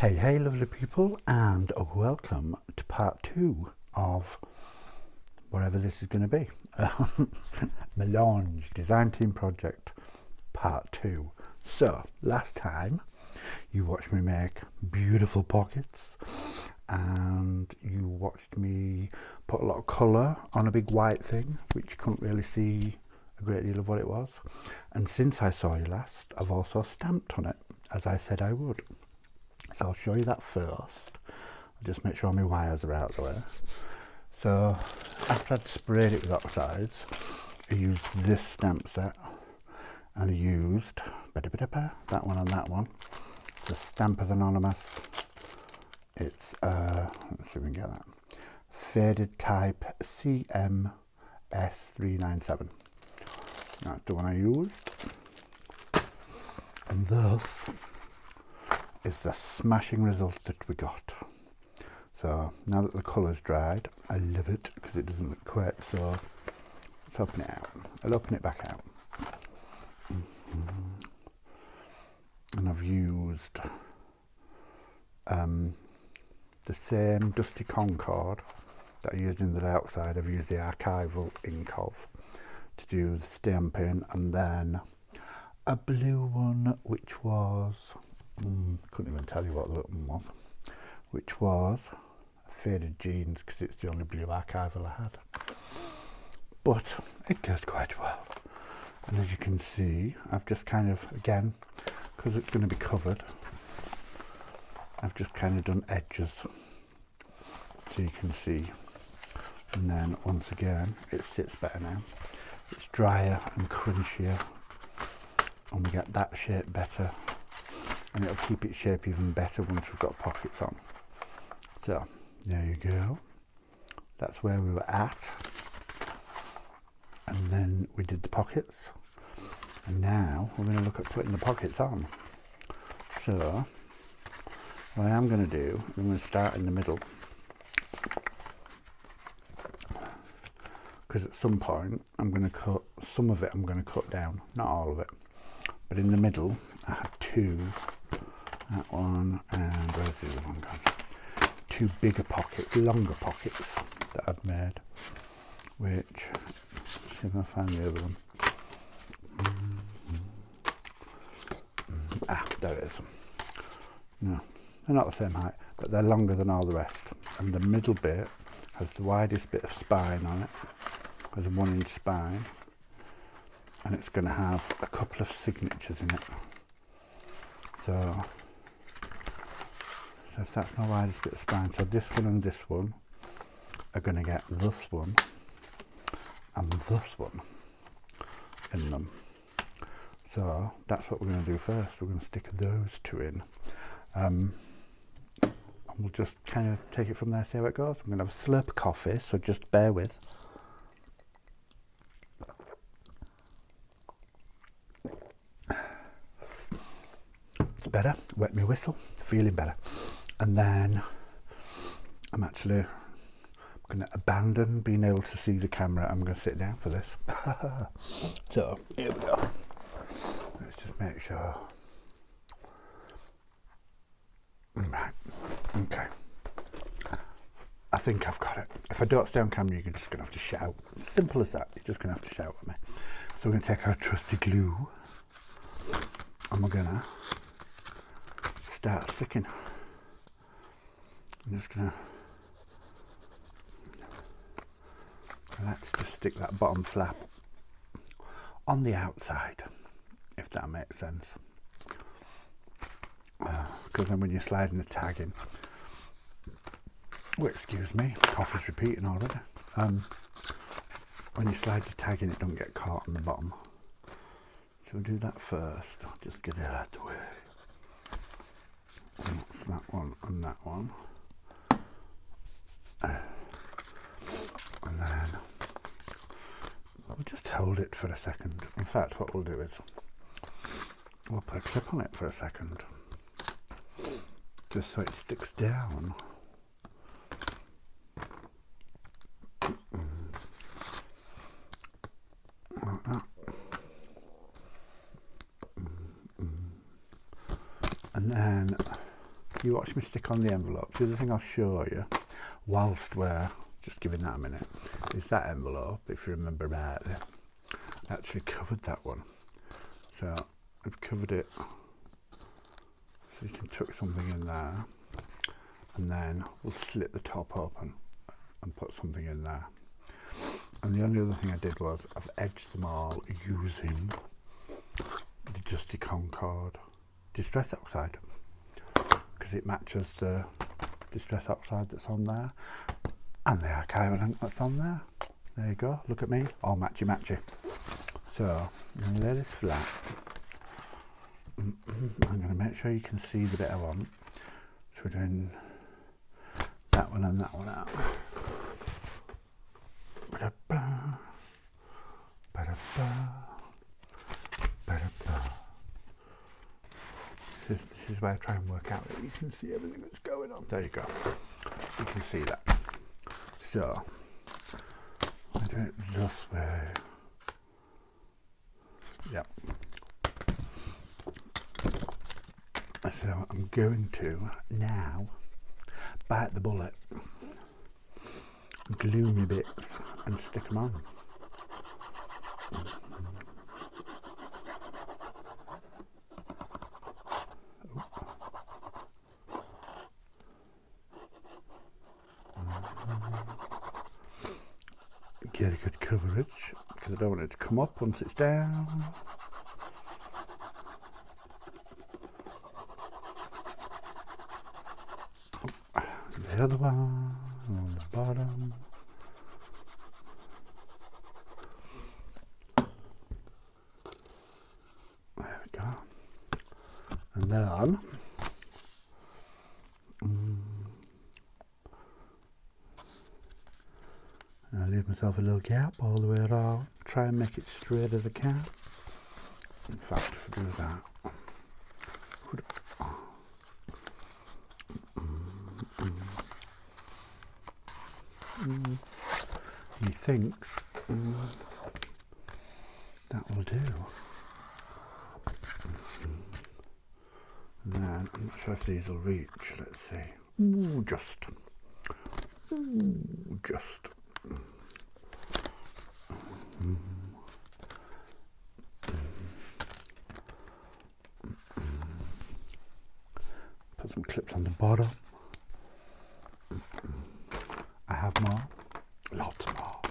Hey lovely people, and welcome to part 2 of whatever this is going to be. Melange Design Team Project part 2. So last time you watched me make beautiful pockets and you watched me put a lot of colour on a big white thing which you couldn't really see a great deal of what it was, and since I saw you last I've also stamped on it as I said I would. So I'll show you that first. I'll just make sure my wires are out of the way. So after I'd sprayed it with oxides, I used this stamp set and I used that one and that one. It's a Stampers Anonymous. It's let's see if we can get that. Faded type CMS397. That's the one I used. And thus is the smashing result that we got. So now that the colour's dried, I love it because it doesn't look quite so. Let's open it out. I'll open it back out. And I've used the same Dusty Concord that I used in the outside. I've used the archival ink of to do the stamping, and then a blue one which was couldn't even tell you what the one was, which was Faded Jeans, because it's the only blue archival I had, but it goes quite well. And as you can see, I've just kind of, again, because it's going to be covered, I've just kind of done edges so you can see, and then once again it sits better now. It's drier and crunchier and we get that shape better, and it'll keep its shape even better once we've got pockets on. So there you go, that's where we were at, and then we did the pockets, and now we're going to look at putting the pockets on. So what I am going to do, I'm going to start in the middle, because at some point I'm going to cut some of it, I'm going to cut down, not all of it, but in the middle I had two, that one, and where's the other one gone? Two bigger pockets, longer pockets that I've made, which, let's see if I find the other one. There it is. No, they're not the same height, but they're longer than all the rest, and the middle bit has the widest bit of spine on it. There's a 1 inch spine, and it's going to have a couple of signatures in it. So if that's my widest bit of spine, so this one and this one are going to get this one and this one in them. So that's what we're going to do first. We're going to stick those two in, and we'll just kind of take it from there, see how it goes. I'm going to have a slurp of coffee, so just bear with. It's better. Wet me whistle. Feeling better. And then I'm actually going to abandon being able to see the camera. I'm going to sit down for this. So here we go. Let's just make sure. Right. Okay. I think I've got it. If I don't stay on camera, you're just going to have to shout. Simple as that. You're just going to have to shout at me. So we're going to take our trusty glue and we're going to start sticking. I'm just going to, let's just stick that bottom flap on the outside, if that makes sense. Because then when you're sliding the tag in, oh excuse me, coffee's repeating already. When you slide the tag in, it don't get caught on the bottom. So we'll do that first. I'll just get it out of the way. And that's that one and that one. And then we'll just hold it for a second. In fact, what we'll do is we'll put a clip on it for a second, just so it sticks down. Like that. And then you watch me stick on the envelope. The other thing I'll show you, whilst we're just giving that a minute, is that envelope, if you remember rightly, I actually covered that one. So I've covered it so you can tuck something in there, and then we'll slit the top open and put something in there. And the only other thing I did was I've edged them all using the Dusty Concord Distress Oxide, because it matches the Distress Oxide that's on there and the archival ink that's on there. There you go, look at me, all matchy matchy. So I'm going to lay this flat. I'm going to make sure you can see the bit I want. So we're doing that one and that one out. Ba-da-ba, ba-da-ba, ba-da-ba. This is where I try and work out that you can see everything that's going on. There you go. You can see that. So I do it this way. Yep. So I'm going to now bite the bullet, glue me bits and stick them on. Get a good coverage, because I don't want it to come up once it's down. The other one on the bottom. There we go. And then I leave myself a little gap all the way around. Try and make it straight as I can. In fact, if I do that, he thinks that will do. And then I'm not sure if these will reach. Let's see. Ooh, just. Put some clips on the bottom. I have more, lots more.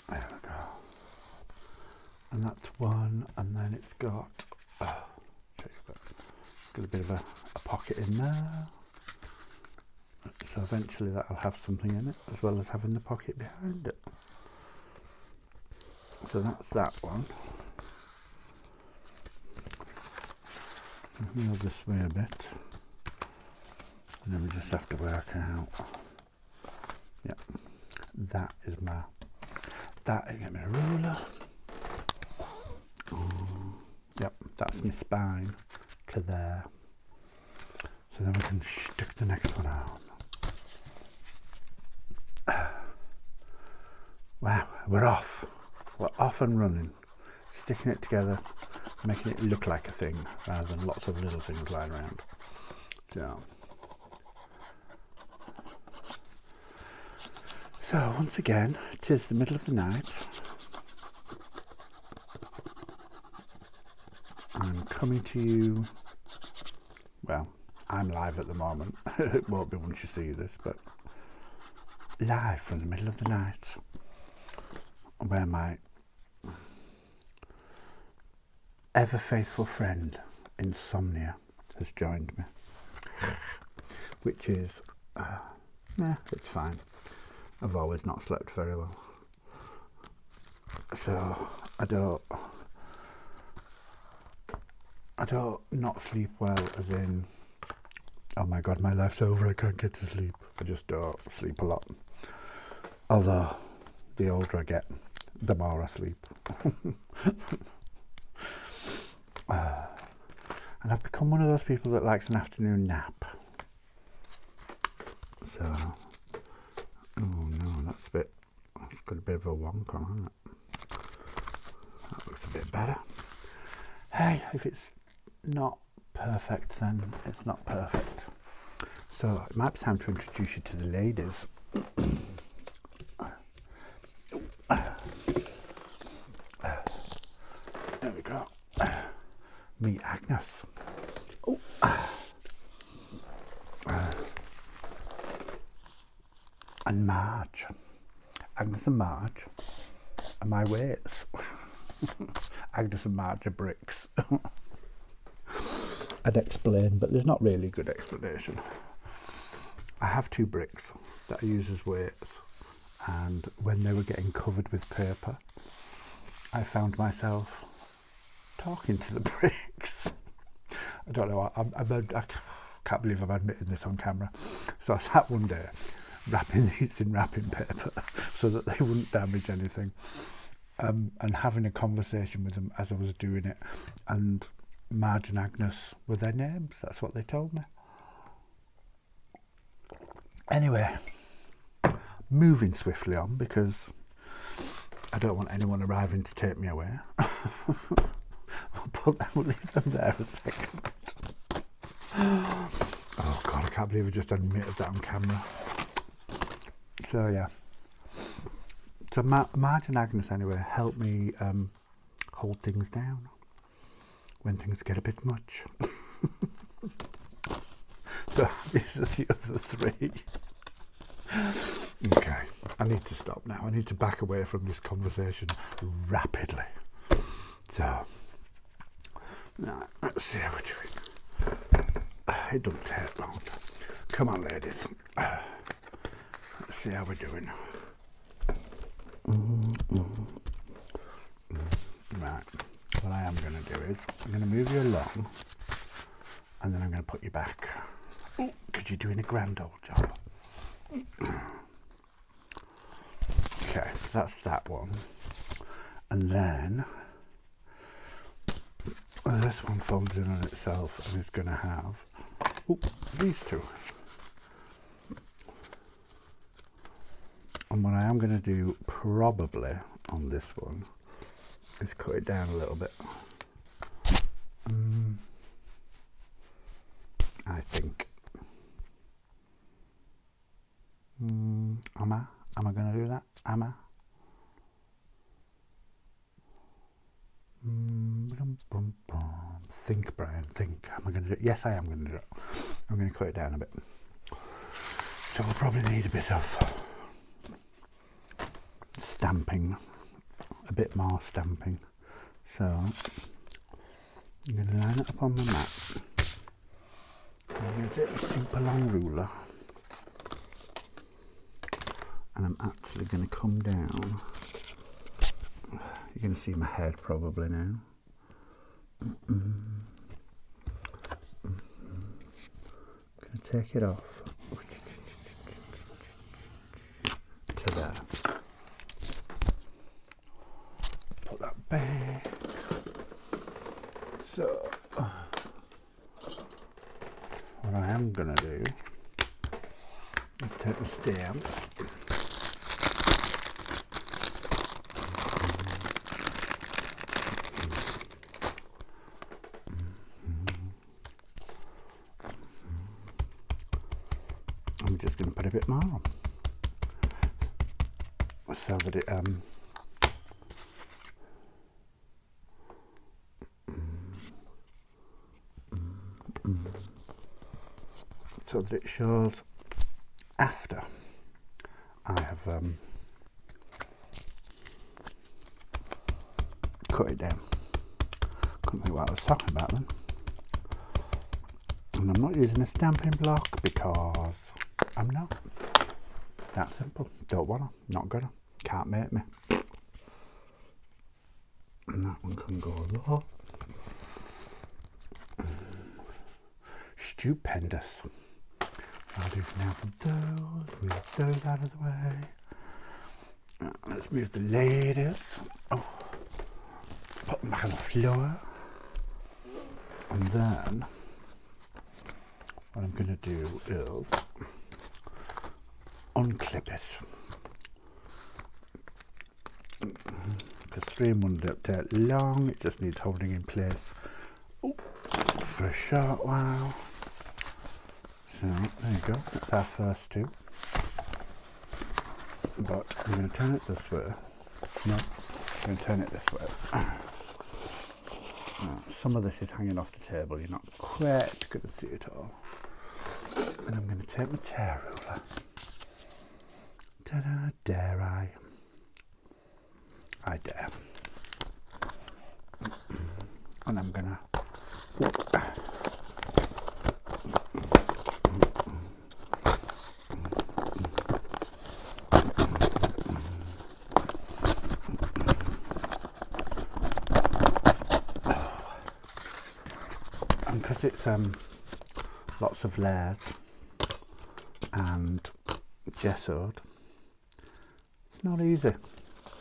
There we go. And that's one, and then it's got a bit of a pocket in there. So eventually that'll have something in it, as well as having the pocket behind it. So that's that one. Move this way a bit, and then we just have to work out. Yep, that is my. That, get me a ruler. Yep, that's my spine to there. So then we can stick the next one on. Wow, we're off. We're off and running. Sticking it together, making it look like a thing rather than lots of little things lying around. So once again, it is the middle of the night. I'm coming to you, well, I'm live at the moment. It won't be once you see this, but live from the middle of the night, where my ever faithful friend Insomnia has joined me, which is it's fine. I've always not slept very well, so I don't not sleep well as in, oh my god, my life's over, I can't get to sleep. I just don't sleep a lot. Although the older I get, the more I sleep. And I've become one of those people that likes an afternoon nap. So, oh no, that's it's got a bit of a wonk on, hasn't it? That looks a bit better. Hey, if it's not perfect, then it's not perfect. So it might be time to introduce you to the ladies. There we go. Meet Agnes. Oh. And Marge. Agnes and Marge are my weights. Agnes and Marge are bricks. I'd explain, but there's not really a good explanation. I have 2 bricks that I use as weights, and when they were getting covered with paper, I found myself talking to the bricks. I don't know, I can't believe I'm admitting this on camera. So I sat one day wrapping these in wrapping paper so that they wouldn't damage anything, and having a conversation with them as I was doing it, and Marge and Agnes were their names. That's what they told me. Anyway, moving swiftly on because I don't want anyone arriving to take me away. We'll leave them there a second. Oh God, I can't believe I just admitted that on camera. So yeah. So Marge and Agnes anyway help me hold things down when things get a bit much. So these are the other 3. Okay, I need to stop now. I need to back away from this conversation rapidly. So, let's see how we're doing. It doesn't take long. Come on, ladies. Let's see how we're doing. Right. What I am going to do is I'm going to move you along, and then I'm going to put you back. Because you're doing a grand old job. Okay, so that's that one. And then this one folds in on itself and is going to have these 2. And what I am going to do probably on this one is cut it down a little bit. I think. Am I going to do that? Am I? Think, Brian, think. Am I going to do it? Yes, I am going to do it. I'm going to cut it down a bit. So we'll probably need a bit of stamping, a bit more stamping. So I'm going to line it up on my mat. I'm going to take a super long ruler, and I'm actually going to come down. You're going to see my head probably now. I'm going to take it off to there. Put that back. So what I am going to do is take the stamp. I'm just going to put a bit more on so that it so that it shows after I have cut it down. Couldn't think what I was talking about then. And I'm not using a stamping block because I'm not. That simple. Don't wanna. Not gonna. Can't make me. And that one can go there. Stupendous. I'll do now for those. Move those out of the way. Let's move the ladies. Oh. Put them back on the floor. And then what I'm going to do is unclip it. Because 3-in-1 don't take long, it just needs holding in place for a short while. So there you go, that's our first two. But I'm going to turn it this way. No, I'm going to turn it this way. Now, some of this is hanging off the table, you're not quite going to see it all. And I'm going to take my tear ruler. Ta-da, dare I? I dare. And I'm going to whoop. And because it's lots of layers and gessoed, it's not easy,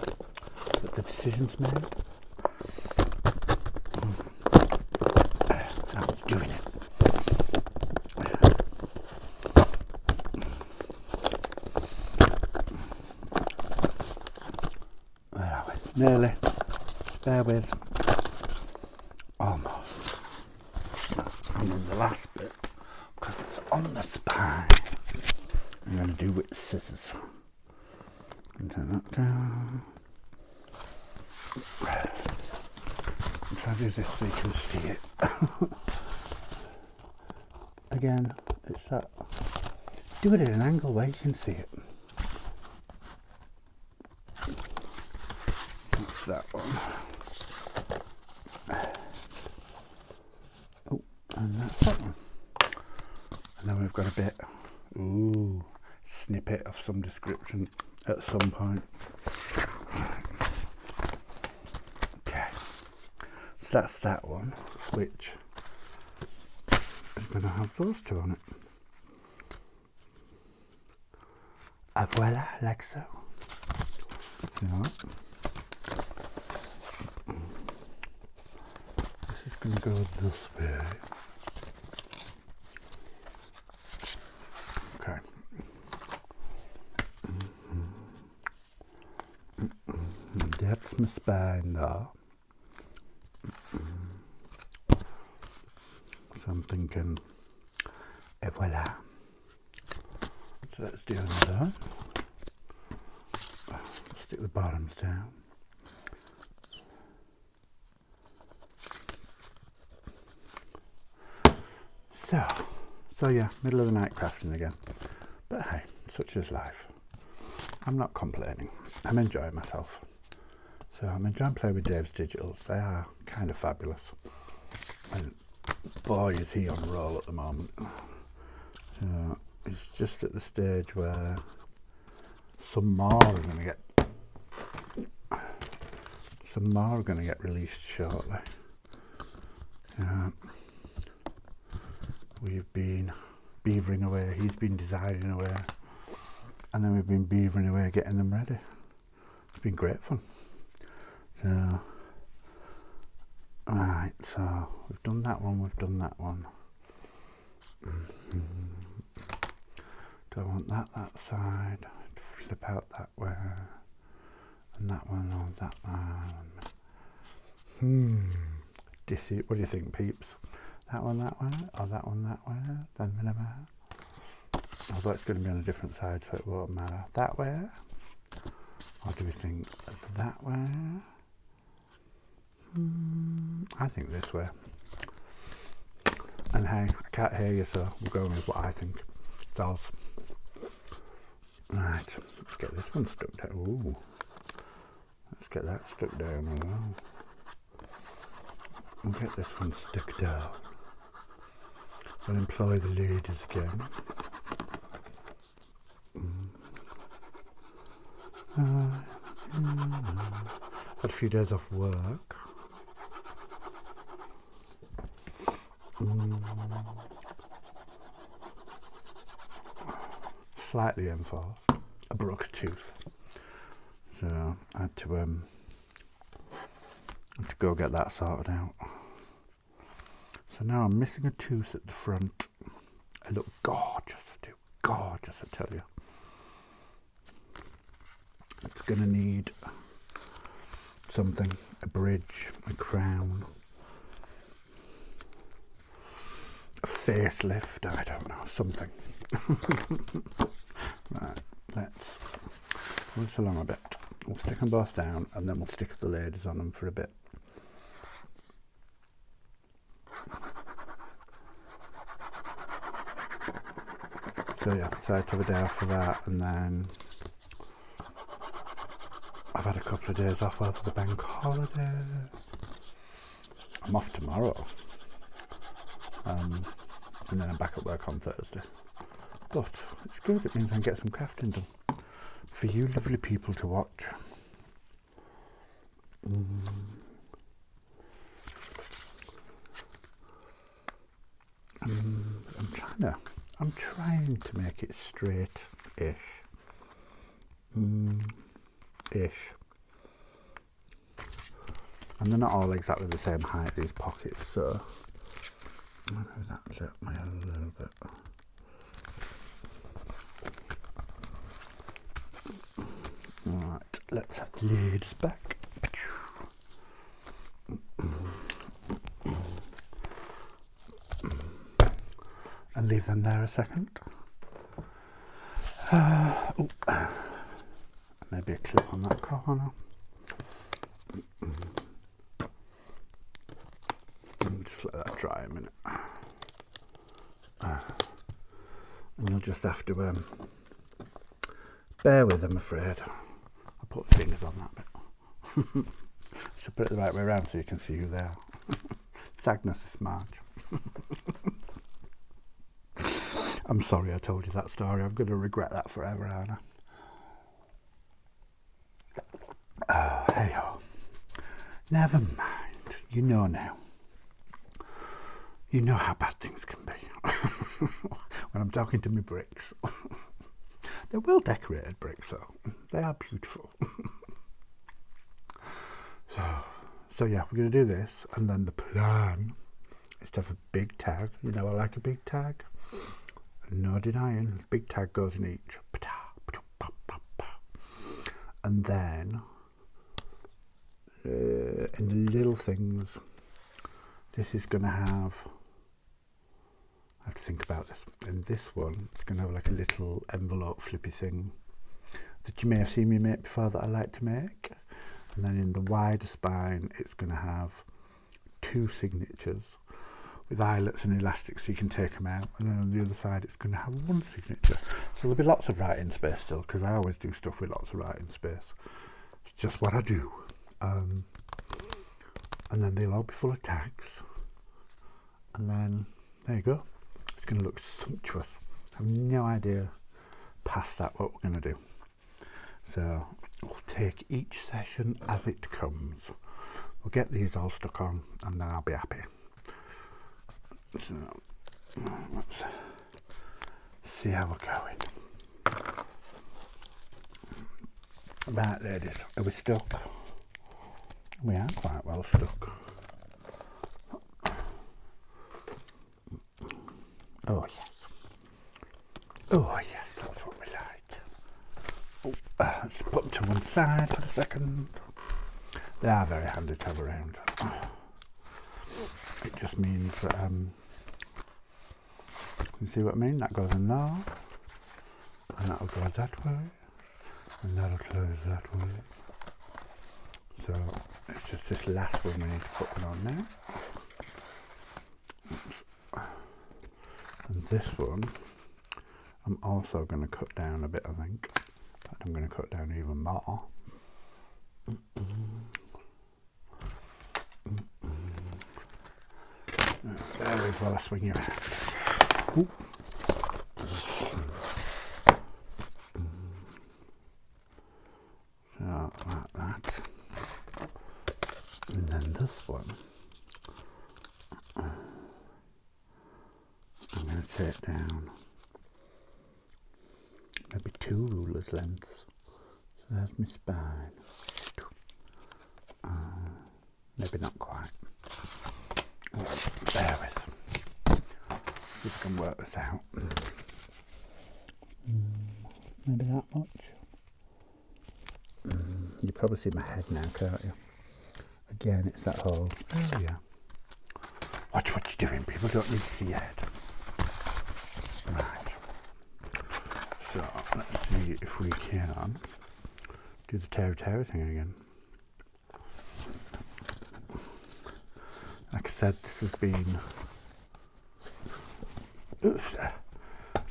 but the decision's made. I'm doing it. Where are we? Nearly. Bear with. Almost. And then the last bit, because it's on the spine, I'm going to do with scissors. And turn that down. And try to do this so you can see it. Again, it's that. Do it at an angle where you can see it. That's that one. Oh, and that's that one. And then we've got a bit, snippet of some description at some point. Okay, so that's that one, which is going to have those two on it. Ah, voila, like so. Yeah. This is going to go this way. Okay. That's my spine there. So I'm thinking, et voila. So let's do another. Stick the bottoms down. So yeah, middle of the night crafting again. But hey, such is life. I'm not complaining. I'm enjoying myself. So I'm enjoying playing with Dave's digitals. They are kind of fabulous. And boy, is he on a roll at the moment. So it's just at the stage where some more are going to get released shortly. We've been beavering away. He's been designing away, and then we've been beavering away getting them ready. It's been great fun. So, right, so we've done that one, Do I want that side? Flip out that way, and that one on that one. What do you think, peeps? That one that way, or that one that way? Doesn't matter. Although it's going to be on a different side, so it won't matter. That way? Or do we think that way? I think this way. And hey, I can't hear you, so we're going with what I think. Dolls. Right, let's get this one stuck down. Ooh. Let's get that stuck down as well. We'll get this one stuck down. We'll employ the ladies again. Had a few days off work. Slightly enforced. I broke a tooth, so I had to go get that sorted out. So now I'm missing a tooth at the front. I look gorgeous, I do. Gorgeous, I tell you. It's going to need something, a bridge, a crown, a facelift, I don't know, something. Right, let's move this along a bit. We'll stick them both down and then we'll stick the ladies on them for a bit. So yeah, decided to have a day off for that, and then I've had a couple of days off over the bank holiday. I'm off tomorrow, and then I'm back at work on Thursday. But it's good, it means I can get some crafting done for you lovely people to watch. I'm trying to make it straight-ish. Ish. And they're not all exactly the same height, these pockets, so maybe that's it my head a little bit. Alright, let's have the lids back. And leave them there a second. Maybe a clip on that corner. Just let that dry a minute. And you'll just have to bear with, I'm afraid. I'll put the fingers on that bit. Should put it the right way around so you can see who they are. Agnes is Marge. I'm sorry I told you that story. I'm going to regret that forever, aren't I? Hey ho. Never mind. You know now. You know how bad things can be. When I'm talking to my bricks. They're well decorated bricks though. They are beautiful. So yeah, we're going to do this, and then the plan is to have a big tag. You know I like a big tag. No denying, big tag goes in each. And then in the little things, this is going to have, I have to think about this. In this one, it's going to have like a little envelope flippy thing that you may have seen me make before that I like to make. And then in the wider spine, it's going to have 2 signatures with eyelets and elastics so you can take them out, and then on the other side it's going to have 1 signature. So there'll be lots of writing space still, because I always do stuff with lots of writing space. It's just what I do. And then they'll all be full of tags. And then, there you go. It's going to look sumptuous. I have no idea past that what we're going to do. So we'll take each session as it comes. We'll get these all stuck on, and then I'll be happy. So let's see how we're going. Right, ladies, are we stuck? We are quite well stuck. Oh yes. Oh yes, that's what we like. Let's put them to one side for a second. They are very handy to have around. It just means that you see what I mean? That goes in there, and that'll go that way, and that'll close that way. So it's just this last one we need to put one on now. And this one, I'm also going to cut down a bit, I think. In fact, I'm going to cut down even more. There is while I swing you around. Ooh. So, like that. And then this one, I'm going to take down maybe 2 rulers lengths. So there's my spine. Maybe not quite. Bear with. See if I can work this out. Maybe that much. probably see my head now, can't you? Again, it's that whole, oh yeah. Watch what you're doing, people don't need to see your head. Right. So, let's see if we can do the tear thing again. Like I said, this has been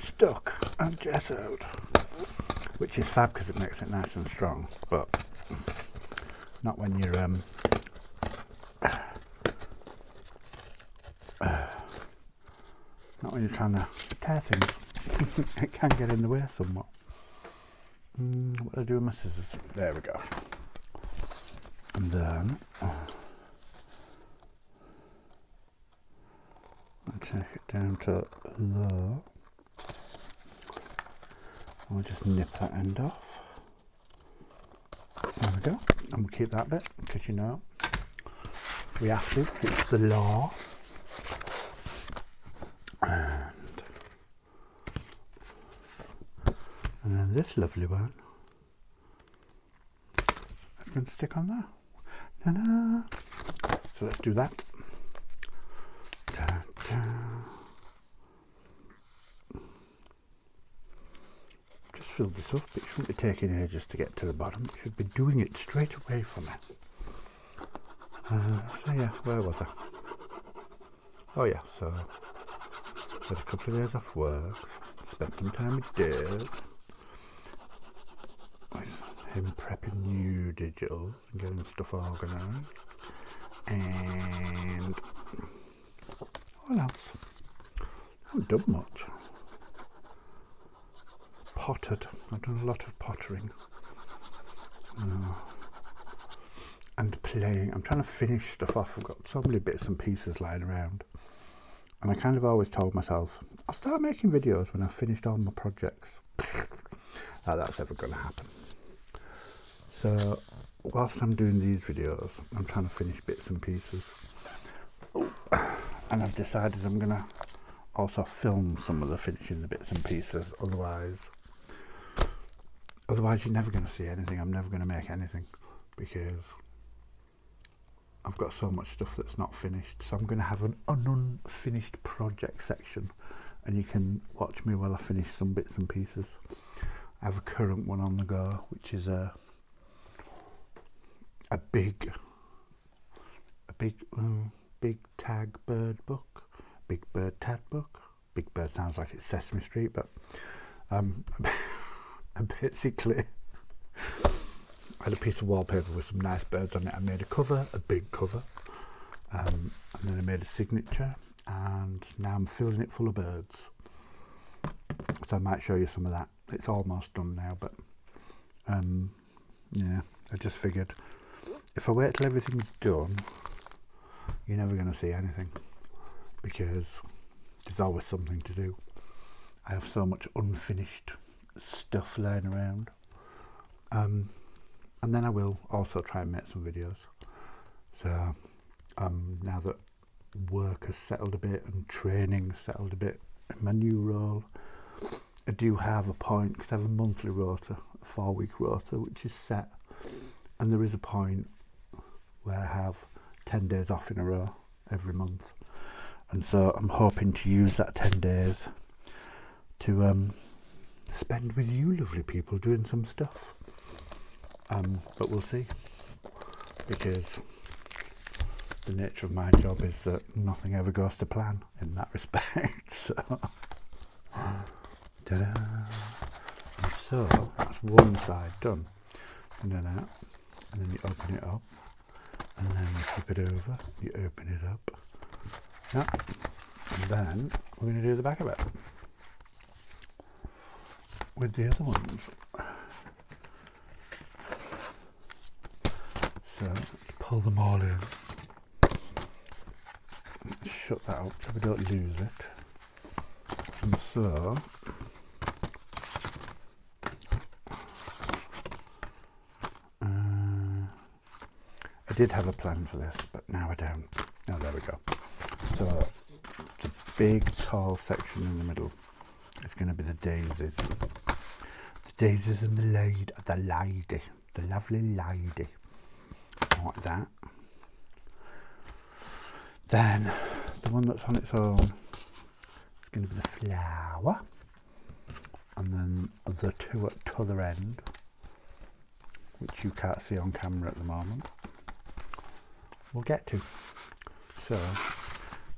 stuck and gessoed, which is fab because it makes it nice and strong, but not when you're not when you're trying to tear things. It can get in the way somewhat. What do I do with my scissors? There we go. And then I'll take it down to there. I'll just nip that end off. There we go. And we'll keep that bit because you know we have to. It's the law. And then this lovely one, that's going to stick on there. Ta-da. So let's do that. Ta-da. Just filled this up. It shouldn't be taking ages to get to the bottom. It should be doing it straight away for me. So yeah, where was I? Oh yeah, so had a couple of days off work, spent some time with Dave, with him prepping new digitals and getting stuff organised, and what else? I haven't done much. Pottered. I've done a lot of pottering. And playing. I'm trying to finish stuff off. I've got so many bits and pieces lying around. And I kind of always told myself, I'll start making videos when I've finished all my projects. That's ever going to happen. So, whilst I'm doing these videos, I'm trying to finish bits and pieces. And I've decided I'm going to also film some of the finishing the bits and pieces. Otherwise you're never going to see anything. I'm never going to make anything because I've got so much stuff that's not finished. So I'm going to have an unfinished project section, and you can watch me while I finish some bits and pieces. I have a current one on the go, which is a big tag bird book, big bird tag book. Big bird sounds like it's Sesame Street, but basically I had a piece of wallpaper with some nice birds on it. I made a cover, a big cover, and then I made a signature, and now I'm filling it full of birds. So I might show you some of that. It's almost done now, but yeah, I just figured if I wait till everything's done, you're never going to see anything because there's always something to do. I have so much unfinished stuff lying around. And then I will also try and make some videos. So now that work has settled a bit and training settled a bit in my new role, I do have a point, because I have a monthly rota, a 4-week rota, which is set. And there is a point where I have 10 days off in a row every month. And so I'm hoping to use that 10 days to spend with you lovely people doing some stuff. But we'll see, because the nature of my job is that nothing ever goes to plan in that respect. So, ta-da! And so that's one side done, and then out, and then you open it up, and then you flip it over, you open it up, yeah, and then we're going to do the back of it with the other ones. So let's pull them all in. Let's shut that up so we don't lose it. And so I did have a plan for this, but now I don't. Oh, there we go. So the big tall section in the middle is going to be the daisies. The daisies and the lady. the lovely lady, like that. Then the one that's on its own is going to be the flower, and then the two at the other end, which you can't see on camera at the moment, we'll get to. So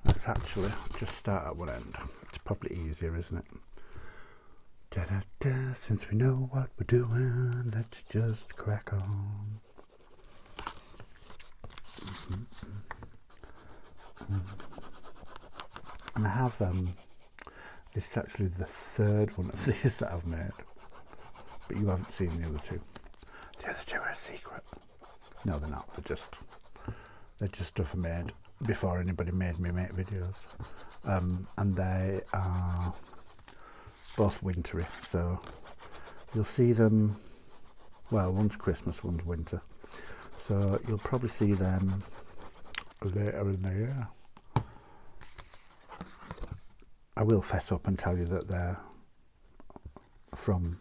let's actually just start at one end. It's probably easier, isn't it? Da-da-da, since we know what we're doing, let's just crack on. And I have this is actually the third one of these that I've made, but you haven't seen the other two. The other two are a secret. No, they're not. They're just stuff I made before anybody made me make videos, and they are both wintry, so you'll see them, well, one's Christmas, one's winter, so you'll probably see them later in the year. I will fess up and tell you that they're from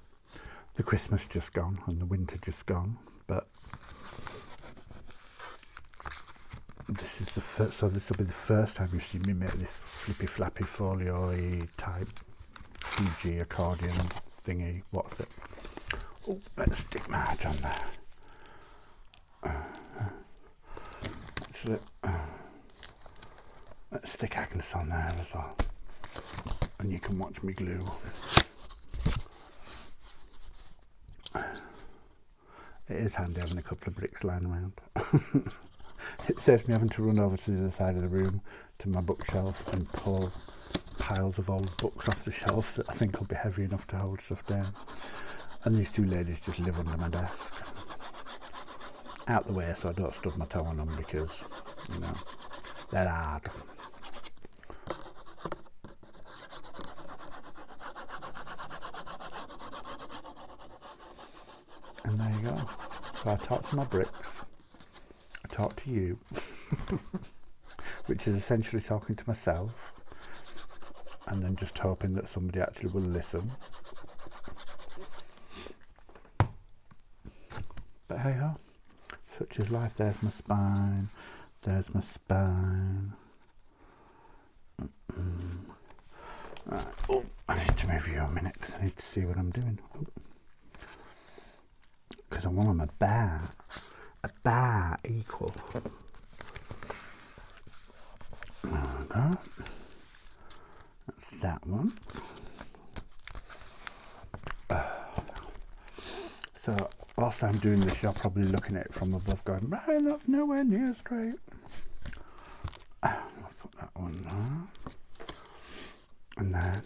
the Christmas just gone and the winter just gone, but this is the first, so this will be the first time you see me make this flippy flappy folio-y type PG accordion thingy. What's it? Oh, let's stick my hat on there. Let's stick Agnes on there as well, and you can watch me glue. It is handy having a couple of bricks lying around. It saves me having to run over to the other side of the room to my bookshelf and pull piles of old books off the shelf that I think will be heavy enough to hold stuff down. And these two ladies just live under my desk, out the way so I don't stub my toe on them, because, you know, they're hard. And there you go. So I talk to my bricks, I talk to you, which is essentially talking to myself, and then just hoping that somebody actually will listen. But hey ho, such is life. There's my spine, there's my spine. Right. Oh, I need to move you a minute because I need to see what I'm doing. Because I want them a bar equal. There we go. That's that one. So whilst I'm doing this, you're probably looking at it from above going, right, that's nowhere near straight. I'll put that one there. And then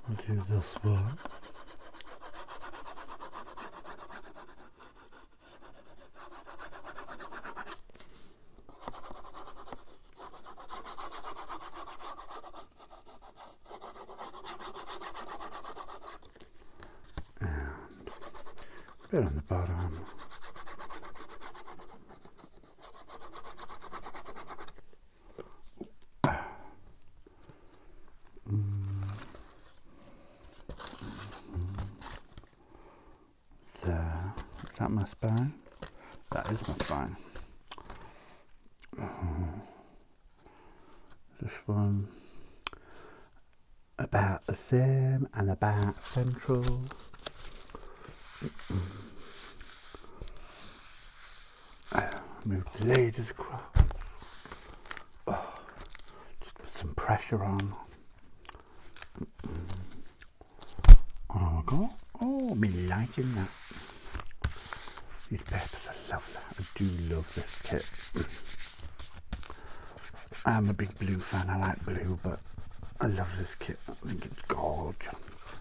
I'll do this one. Bit on the bottom. There. Is that my spine? That is my spine. This one about the same and about central. Move the ladies across. Oh, just put some pressure on. There we go. Oh, me liking that. These papers are lovely. I do love this kit. I'm a big blue fan. I like blue, but I love this kit. I think it's gorgeous.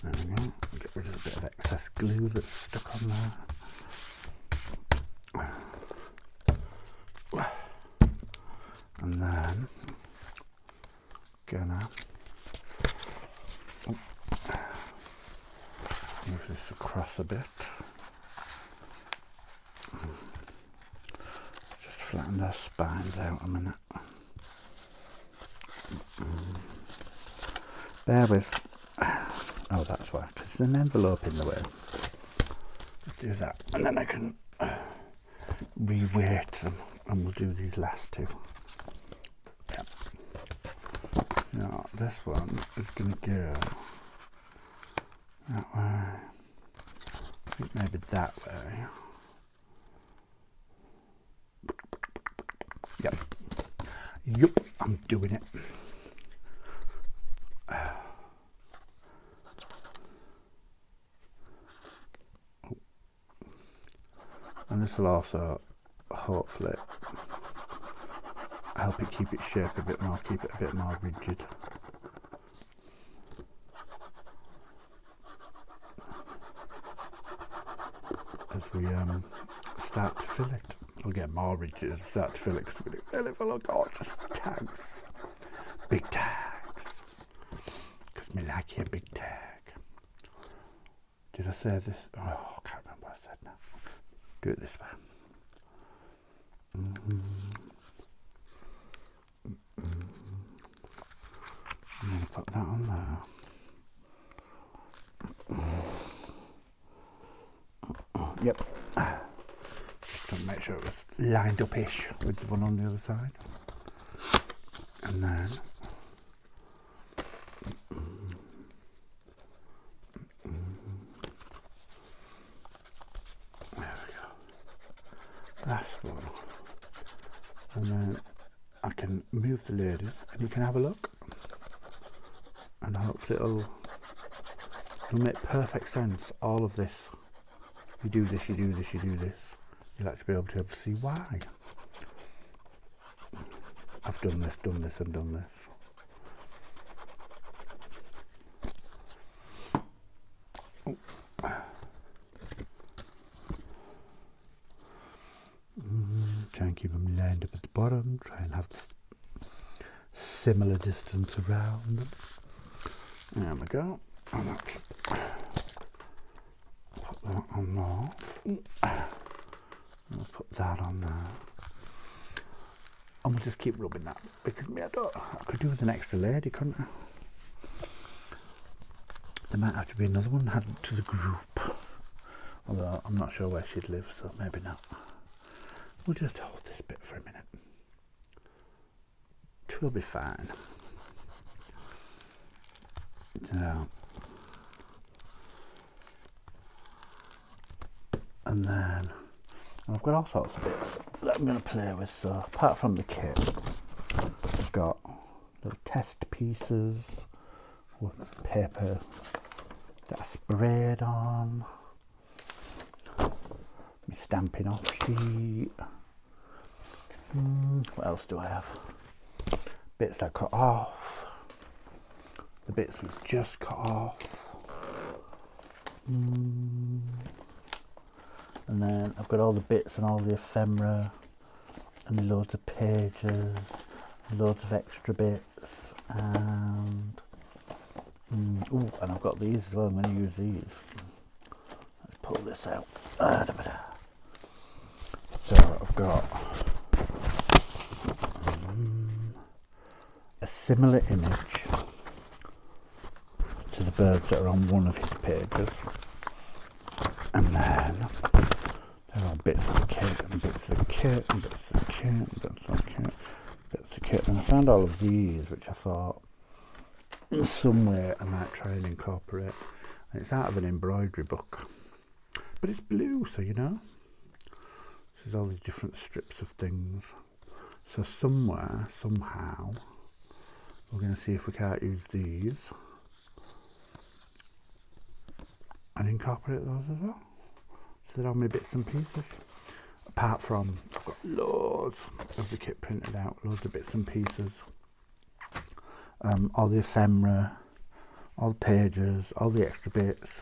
There we go. Get rid of a bit of excess glue that's stuck on there. And then gonna move this across a bit. Just flatten their spines out a minute. Bear with. Oh, that's why. Because there's an envelope in the way. Let's do that. And then I can re-weight them. And we'll do these last two. Yeah. Now, this one is going to go that way. I think maybe that way. Yep. Yup, I'm doing it. And this will also hopefully help it keep its shape a bit more, keep it a bit more rigid. As we start to fill it. It'll get more rigid as we start to fill it because we're going to fill it full of gorgeous tags. Big tags. Because me like your big tag. Did I say this? Oh, I can't remember what I said now. Do it this way. I'm going to put that on there. Yep. Just to make sure it was lined up-ish with the one on the other side. And then there we go. Last one. And then I can move the ladies and you can have a look. And hopefully it'll make perfect sense. All of this. You do this, you do this, you do this. You'll actually be able to see why. I've done this, and done this. Try and keep them lined up at the bottom. Try and have similar distance around them. There we go. And that's, put that on there. I'll put that on there. And we'll just keep rubbing that. Because I could do with an extra lady, couldn't I? There might have to be another one added to the group. Although I'm not sure where she'd live, so maybe not. We'll just hold this bit for a minute. It'll be fine. So, and then I've got all sorts of bits that I'm going to play with. So apart from the kit, I've got little test pieces with paper that I sprayed on, my stamping off sheet. What else do I have? Bits that cut off. The bits we've just cut off. And then I've got all the bits and all the ephemera and loads of pages, loads of extra bits, and and I've got these as well. I'm going to use these. Let's pull this out. So I've got a similar image to the birds that are on one of his pages, and then there are bits of the kit and bits of the kit and bits of the kit and bits of the kit, bits of kit, and I found all of these which I thought in some way I might try and incorporate. And it's out of an embroidery book, but it's blue, so you know. There's all these different strips of things. So somewhere, somehow, we're going to see if we can't use these and incorporate those as well. So they're all my bits and pieces. Apart from, I've got loads of the kit printed out, loads of bits and pieces. All the ephemera, all the pages, all the extra bits.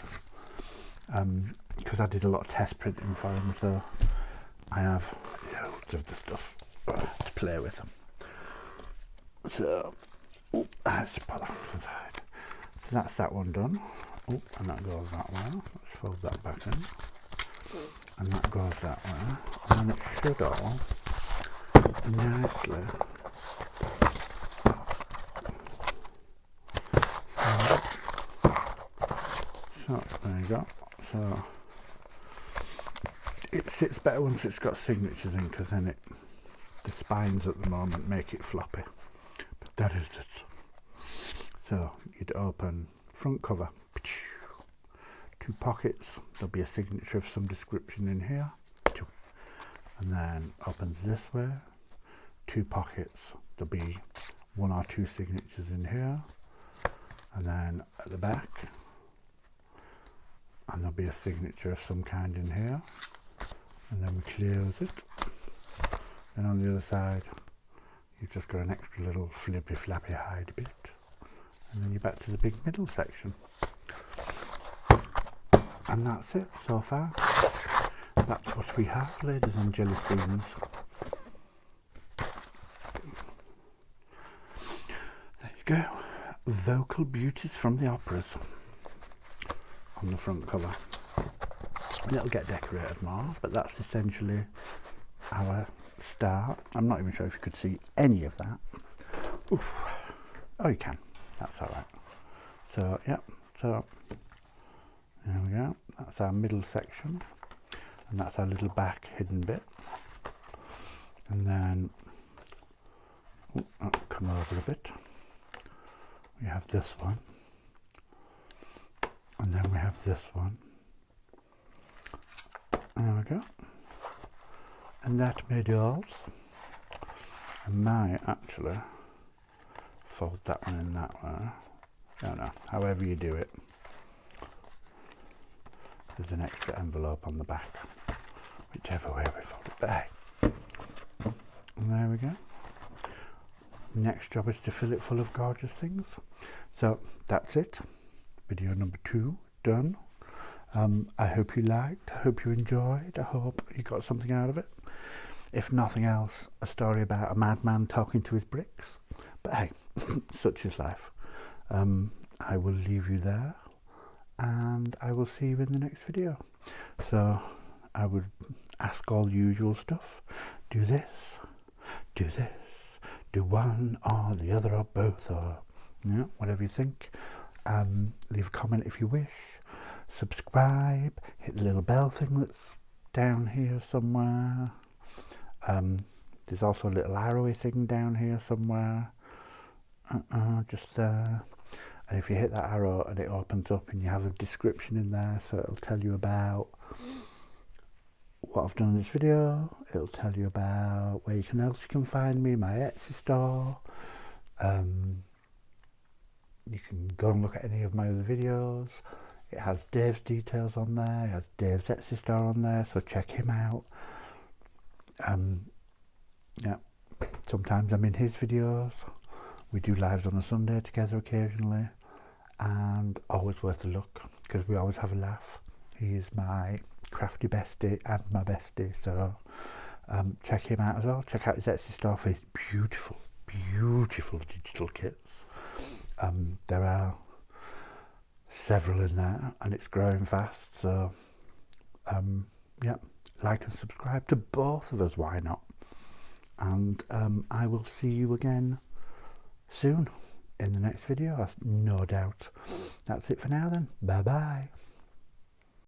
Because I did a lot of test printing for them, so I have loads of the stuff to play with them. So, let's put that to the side. So that's that one done. And that goes that way. Let's fold that back in. And that goes that way. And then it should all nicely you go. So it sits better once it's got signatures in, because then the spines at the moment make it floppy. But that is it. So you'd open front cover, 2 pockets, there'll be a signature of some description in here, and then opens this way, 2 pockets, there'll be 1 or 2 signatures in here, and then at the back, and there'll be a signature of some kind in here, and then we close it. Then on the other side you've just got an extra little flippy flappy hide bit, and then you're back to the big middle section. And that's it so far. That's what we have, ladies and jelly spoons. There you go. Vocal beauties from the operas on the front cover. And it'll get decorated more, but that's essentially our start. I'm not even sure if you could see any of that. Oof. Oh, you can. That's all right. So, yeah. So, there we go. That's our middle section. And that's our little back hidden bit. And then, I'll come over a bit. We have this one. And then we have this one. There we go. And that made yours. I might actually fold that one in that way. I don't know, however you do it. There's an extra envelope on the back, whichever way we fold it. But hey, and there we go. Next job is to fill it full of gorgeous things. So that's it. Video number 2 done. I hope you liked, I hope you enjoyed, I hope you got something out of it. If nothing else, a story about a madman talking to his bricks. But hey, such is life. I will leave you there, and I will see you in the next video. So I would ask all the usual stuff. Do this, do this, do one or the other or both, or whatever you think. Leave a comment if you wish. Subscribe, hit the little bell thing that's down here somewhere. There's also a little arrowy thing down here somewhere. Just there. And if you hit that arrow and it opens up and you have a description in there, so it'll tell you about what I've done in this video. It'll tell you about where else you can find me, my Etsy store. You can go and look at any of my other videos. It has Dave's details on there. It has Dave's Etsy store on there, so check him out. Yeah, sometimes I'm in his videos. We do lives on a Sunday together occasionally, and always worth a look because we always have a laugh. He is my crafty bestie and my bestie, so check him out as well. Check out his Etsy store for his beautiful, beautiful digital kits. There are several in there and it's growing fast, so yeah, like and subscribe to both of us, why not? And I will see you again soon in the next video, no doubt. That's it for now then. Bye bye.